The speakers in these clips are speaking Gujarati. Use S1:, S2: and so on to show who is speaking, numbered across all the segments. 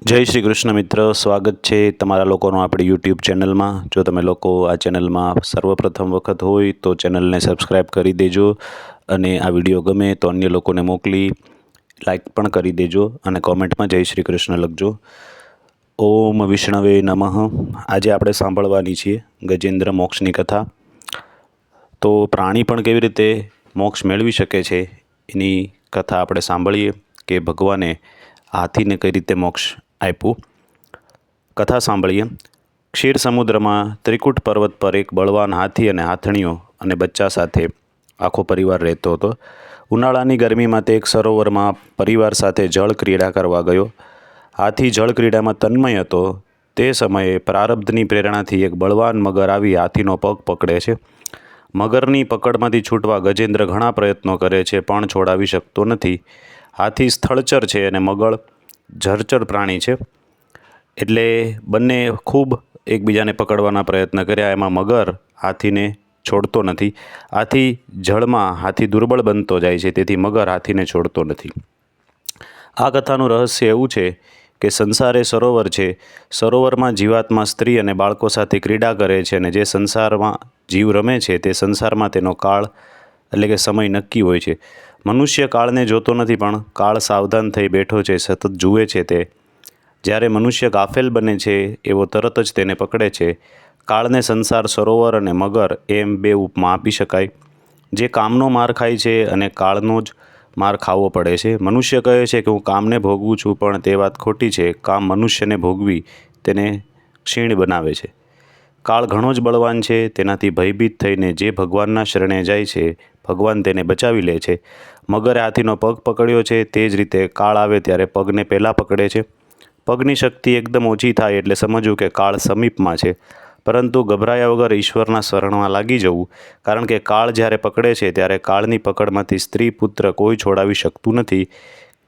S1: જય શ્રી કૃષ્ણ મિત્ર, સ્વાગત છે તમારા લોકોનું આપણી યુટ્યુબ ચેનલમાં. જો તમે લોકો આ ચેનલમાં સર્વપ્રથમ વખત હોય તો ચેનલને સબસ્ક્રાઈબ કરી દેજો અને આ વિડીયો ગમે તો અન્ય લોકોને મોકલી લાઈક પણ કરી દેજો અને કોમેન્ટમાં જય શ્રી કૃષ્ણ લખજો. ઓમ વિષ્ણવે નમઃ. આજે આપણે સાંભળવાની છીએ ગજેન્દ્ર મોક્ષની કથા. તો પ્રાણી પણ કેવી રીતે મોક્ષ મેળવી શકે છે એની કથા આપણે સાંભળીએ કે ભગવાને હાથીને કઈ રીતે મોક્ષ આપ્યું. કથા સાંભળીએ. ક્ષીર સમુદ્રમાં ત્રિકૂટ પર્વત પર એક બળવાન હાથી અને હાથણીઓ અને બચ્ચા સાથે આખો પરિવાર રહેતો હતો. ઉનાળાની ગરમીમાં તે એક સરોવરમાં પરિવાર સાથે જળ ક્રીડા કરવા ગયો. હાથી જળ ક્રીડામાં તન્મય હતો. તે સમયે પ્રારબ્ધની પ્રેરણાથી એક બળવાન મગર આવી હાથીનો પગ પકડે છે. મગરની પકડમાંથી છૂટવા ગજેન્દ્ર ઘણા પ્રયત્નો કરે છે પણ છોડાવી શકતો નથી. હાથી સ્થળચર છે અને મગર જળચર પ્રાણી છે, એટલે બંને ખૂબ એકબીજાને પકડવાના પ્રયત્ન કર્યા. એમાં મગર હાથીને છોડતો નથી. આથી જળમાં હાથી દુર્બળ બનતો જાય છે, તેથી મગર હાથીને છોડતો નથી. આ કથાનું રહસ્ય એવું છે કે સંસાર એ સરોવર છે. સરોવરમાં જીવાત્મા સ્ત્રી અને બાળકો સાથે ક્રીડા કરે છે અને જે સંસારમાં જીવ રમે છે તે સંસારમાં તેનો કાળ એટલે કે સમય નક્કી હોય છે. મનુષ્ય કાળને જોતો નથી, પણ કાળ સાવધાન થઈ બેઠો છે, સતત જુએ છે. તે જ્યારે મનુષ્ય ગાફેલ બને છે એવો તરત જ તેને પકડે છે. કાળને સંસાર, સરોવર અને મગર એમ બે ઉપમા આપી શકાય. જે કામનો માર ખાય છે અને કાળનો જ માર ખાવો પડે છે. મનુષ્ય કહે છે કે હું કામને ભોગવું છું, પણ તે વાત ખોટી છે. કામ મનુષ્યને ભોગવી તેને ક્ષીણ બનાવે છે. કાળ ઘણો જ બળવાન છે. તેનાથી ભયભીત થઈને જે ભગવાનના શરણે જાય છે, ભગવાન તેને બચાવી લે છે. મગરે હાથીનો પગ પકડ્યો છે, તે જ રીતે કાળ આવે ત્યારે પગને પહેલાં પકડે છે. પગની શક્તિ એકદમ ઓછી થાય એટલે સમજવું કે કાળ સમીપમાં છે, પરંતુ ગભરાયા વગર ઈશ્વરના શરણમાં લાગી જવું, કારણ કે કાળ જ્યારે પકડે છે ત્યારે કાળની પકડમાંથી સ્ત્રી પુત્ર કોઈ છોડાવી શકતું નથી.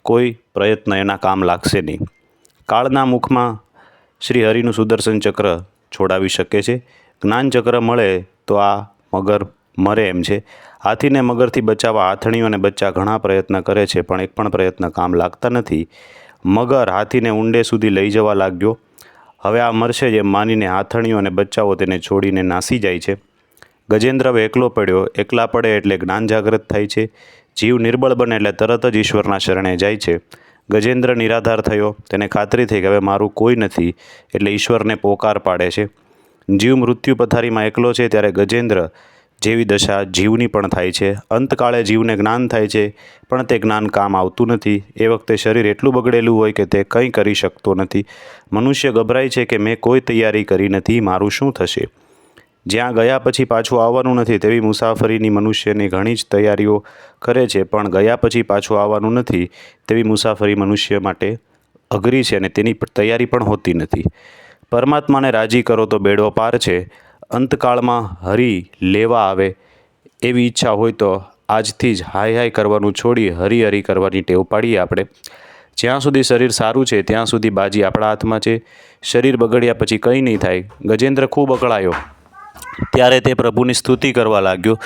S1: કોઈ પ્રયત્ન એના કામ લાગશે નહીં. કાળના મુખમાં શ્રી હરિનું સુદર્શન ચક્ર છોડાવી શકે છે. જ્ઞાન ચક્ર મળે તો આ મગર મરે એમ છે. હાથીને મગરથી બચાવવા હાથણીઓ અને બચ્ચા ઘણા પ્રયત્ન કરે છે, પણ એક પણ પ્રયત્ન કામ લાગતા નથી. મગર હાથીને ઊંડે સુધી લઈ જવા લાગ્યો. હવે આ મરશે જેમ માનીને હાથણીઓ અને બચ્ચાઓ તેને છોડીને નાસી જાય છે. ગજેન્દ્ર હવે એકલો પડ્યો. એકલા પડે એટલે જ્ઞાન જાગૃત થાય છે. જીવ નિર્બળ બને એટલે તરત જ ઈશ્વરના શરણે જાય છે. ગજેન્દ્ર નિરાધાર થયો. તેને ખાતરી થઈ કે હવે મારું કોઈ નથી, એટલે ઈશ્વરને પોકાર પાડે છે. જીવ મૃત્યુ પથારીમાં એકલો છે ત્યારે ગજેન્દ્ર જેવી દશા જીવની પણ થાય છે. અંતકાળે જીવને જ્ઞાન થાય છે, પણ તે જ્ઞાન કામ આવતું નથી. એ વખતે શરીર એટલું બગડેલું હોય કે તે કંઈ કરી શકતો નથી. મનુષ્ય ગભરાય છે કે મેં કોઈ તૈયારી કરી નથી, મારું શું થશે. જ્યાં ગયા પછી પાછું આવવાનું નથી તેવી મુસાફરીની મનુષ્યની ઘણી જ તૈયારીઓ કરે છે, પણ ગયા પછી પાછું આવવાનું નથી તેવી મુસાફરી મનુષ્ય માટે અઘરી છે અને તેની તૈયારી પણ હોતી નથી. પરમાત્માને રાજી કરો તો બેડો પાર છે. અંતકાળમાં હરિ લેવા આવે એવી ઈચ્છા હોય તો આજથી જ હાય હાય કરવાનું છોડી હરિ હરિ કરવાની ટેવ પાડીએ આપણે. જ્યાં સુધી શરીર સારું છે ત્યાં સુધી બાજી આપણા હાથમાં છે. શરીર બગડ્યા પછી કંઈ નહીં થાય. ગજેન્દ્ર ખૂબ અકળાયો. ત્યારે તે પ્રભુની સ્તુતિ કરવા લાગ્યો.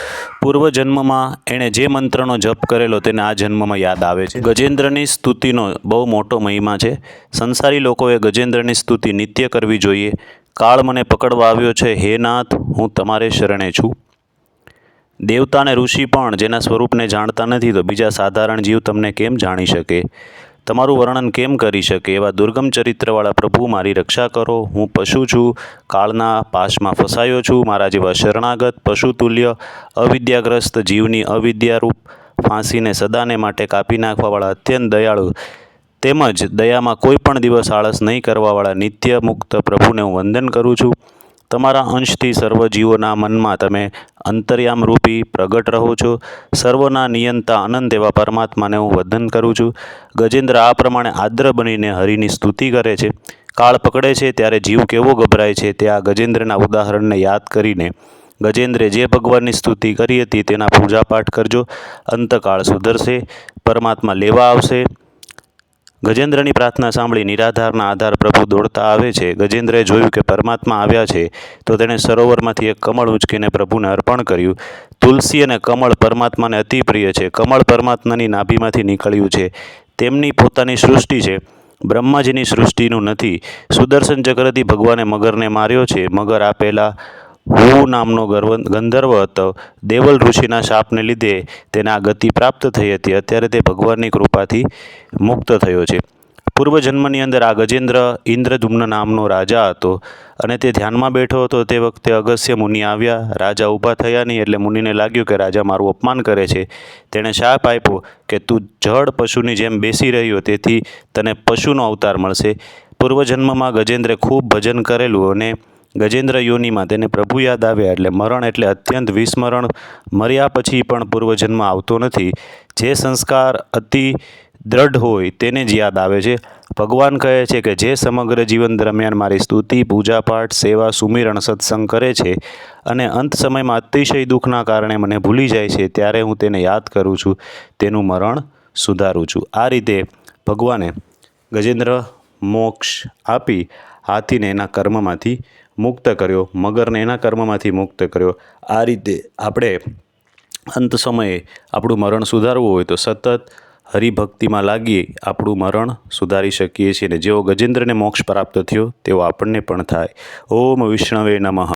S1: પૂર્વજન્મમાં એણે જે મંત્રનો જપ કરેલો તેને આ જન્મમાં યાદ આવે છે. ગજેન્દ્રની સ્તુતિનો બહુ મોટો મહિમા છે. સંસારી લોકોએ ગજેન્દ્રની સ્તુતિ નિત્ય કરવી જોઈએ. કાળ મને પકડવા આવ્યો છે, હે નાથ, હું તમારે શરણે છું. દેવતા અને ઋષિ પણ જેના સ્વરૂપને જાણતા નથી તો બીજા સાધારણ જીવ તમને કેમ જાણી શકે, તમારું વર્ણન કેમ કરી શકે. એવા દુર્ગમ ચરિત્રવાળા પ્રભુ મારી રક્ષા કરો. હું પશુ છું, કાળના પાશમાં ફસાયો છું. મારા જેવા શરણાગત પશુતુલ્ય અવિદ્યાગ્રસ્ત જીવની અવિદ્યારૂપ ફાંસીને સદાને માટે કાપી નાખવાવાળા અત્યંત દયાળુ તેમજ દયામાં કોઈ પણ દિવસ આળસ નહીં કરવાવાળા નિત્ય મુક્ત પ્રભુને હું વંદન કરું છું. તમારા અંશથી સર્વ જીવોના મનમાં તમે અંતર્યામરૂપી પ્રગટ રહો છો. સર્વના નિયંતા અનંત એવા પરમાત્માને હું વંદન કરું છું. ગજેન્દ્ર આ પ્રમાણે આદ્ર બનીને હરિની સ્તુતિ કરે છે. કાળ પકડે છે ત્યારે જીવ કેવો ગભરાય છે તે આ ગજેન્દ્રના ઉદાહરણને યાદ કરીને ગજેન્દ્રે જે ભગવાનની સ્તુતિ કરી હતી તેના પૂજાપાઠ કરજો. અંતકાળ સુધરશે, પરમાત્મા લેવા આવશે. ગજેન્દ્રની પ્રાર્થના સાંભળી નિરાધારના આધાર પ્રભુ દોડતા આવે છે. ગજેન્દ્રએ જોયું કે પરમાત્મા આવ્યા છે તો તેણે સરોવરમાંથી એક કમળ ઉંચકીને પ્રભુને અર્પણ કર્યું. તુલસી અને કમળ પરમાત્માને અતિ પ્રિય છે. કમળ પરમાત્માની નાભીમાંથી નીકળ્યું છે. તેમની પોતાની સૃષ્ટિ છે. બ્રહ્માજીની સૃષ્ટિનું નથી. સુદર્શન ચક્રથી ભગવાને મગરને માર્યો છે. મગર આ પહેલાં હુ નામનો ગંધર્વ હતો. દેવલ ઋષિના શાપને લીધે તેને આ ગતિ પ્રાપ્ત થઈ હતી. અત્યારે તે ભગવાનની કૃપાથી મુક્ત થયો છે. પૂર્વજન્મની અંદર આ ગજેન્દ્ર ઇન્દ્રદ્યુમ્ન નામનો રાજા હતો અને તે ધ્યાનમાં બેઠો હતો. તે વખતે અગસ્ત્ય મુનિ આવ્યા. રાજા ઊભા થયા નહીં એટલે મુનિને લાગ્યું કે રાજા મારું અપમાન કરે છે. તેણે શાપ આપ્યો કે તું જડ પશુની જેમ બેસી રહ્યો, તેથી તને પશુનો અવતાર મળશે. પૂર્વજન્મમાં ગજેન્દ્રે ખૂબ ભજન કરેલું અને ગજેન્દ્ર યોનિમાં તેને પ્રભુ યાદ આવ્યા એટલે મરણ એટલે અત્યંત વિસ્મરણ. મર્યા પછી પણ પૂર્વજન્મ આવતો નથી. જે સંસ્કાર અતિ દ્રઢ હોય તેને જ યાદ આવે છે. ભગવાન કહે છે કે જે સમગ્ર જીવન દરમિયાન મારી સ્તુતિ, પૂજાપાઠ, સેવા, સુમિરણ, સત્સંગ કરે છે અને અંત સમયમાં અતિશય દુઃખના કારણે મને ભૂલી જાય છે, ત્યારે હું તેને યાદ કરું છું, તેનું મરણ સુધારું છું. આ રીતે ભગવાને ગજેન્દ્ર મોક્ષ આપી હાથીને એના કર્મમાંથી મુક્ત કર્યો, મગરને એના કર્મમાંથી મુક્ત કર્યો. આ રીતે આપણે અંત સમયે આપણું મરણ સુધારવું હોય તો સતત હરિભક્તિમાં લાગી આપણું મરણ સુધારી શકીએ છીએ. અને જેવો ગજેન્દ્રને મોક્ષ પ્રાપ્ત થયો તેવો આપણને પણ થાય. ઓમ વિષ્ણવે નમઃ.